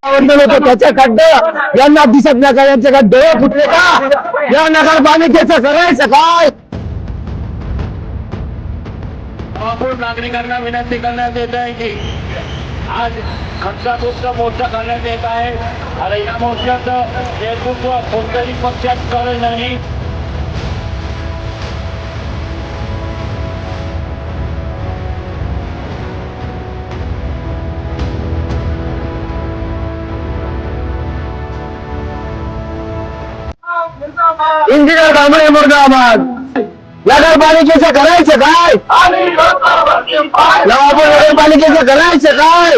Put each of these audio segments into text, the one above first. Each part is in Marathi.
त्याचे खड्डे यांना दिसत नाही का? यांचे काय डोळे फुटले का? या नगरपालिकेचं करायचं काय? नागरिकांना विनंती करण्यात येत आहे की आज खड्डा खूप मोर्चा करण्यात येत आहे आणि या मोर्चाचं नेतृत्व कोणत्याही पक्षात करत नाही. इंजिनियर भांबळे मुर्दाबाद. नगरपालिकेचं करायचं काय? नवापूर नगरपालिकेचं करायचं काय?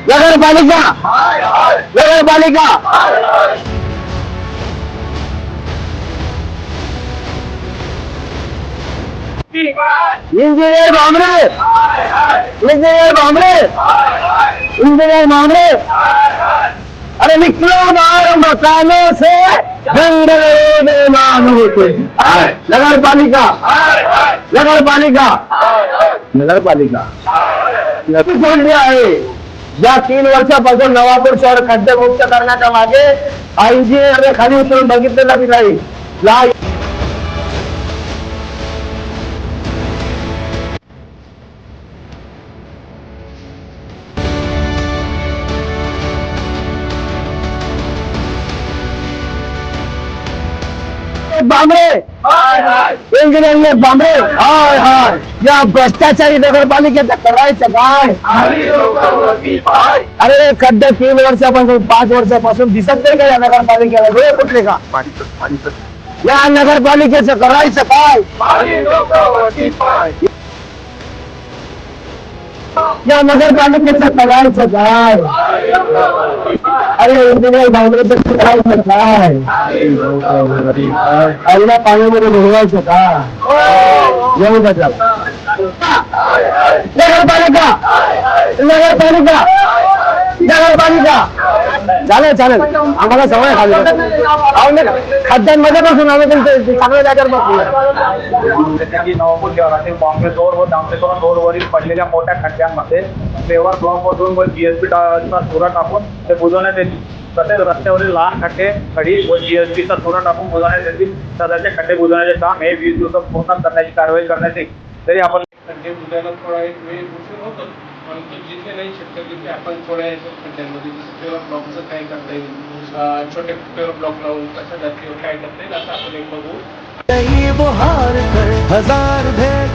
नगरपालिका नगरपालिका engineer Bhambale engineer Bhambale engineer Bhambale. अरे निकलो बाहर मकानों से होते. नगरपालिका नगरपालिका नगरपालिका बोलली आहे. या 3 वर्षापासून नवापूर शहर खड्डेमुक्त करण्याच्या मागे इंजिनियर खाली उतरून बघितलेला नाही. बांबळे इंजिनियर बांबळे. हाय हाय. या भ्रष्टाचारी नगरपालिकेचं करायचं काय? अरे खड्डे 3 वर्षापासून 5 वर्षापासून दिसत नाही का या नगरपालिकेला? डोळे फुटले का? या नगरपालिकेचं करायचं काय? या नगरपालिकेचं करायचं काय? अरे इंजिनियर बांबळेचं करायचं काय? आईला पाण्यामध्ये बुडवायचं का? येऊ का? नगरपालिका नगरपालिका नगरपालिका. चालेल चालेल, आम्हाला सवय खाली खड्ड्यांमध्ये बसून आम्ही चांगल्या जागेवर बसू. नवापूर शहरातील काँग्रेस रोड व दामटेकरण रोडवरील पडलेल्या मोठ्या खड्ड्यांमध्ये पेवर ब्लॉकमधून व जीएसपीचा चुरा टाकून ते बुजवण्यात येतील. तसेच रस्त्यावरील लहान खड्डे खडी व जीएसपीचा चुरा टाकून बुजवण्यात येतील. सध्याचे खड्डे बुजवण्याचे काम हे 20 दिवसात पूर्ण करण्याची कारवाई करण्यात येईल. तरी आपण खड्डे बुजायला थोडा एक वेळ उशीर होतो, परंतु जिथे नाही शक्य तिथे आपण थोड्या खड्ड्यांमध्ये जसं पेवर ब्लॉकचं काय करता येईल, छोटे पेवर ब्लॉक लावून कशा जातीवर काय करता येईल असं आपण एक बघू. वो हार कर हजार भेद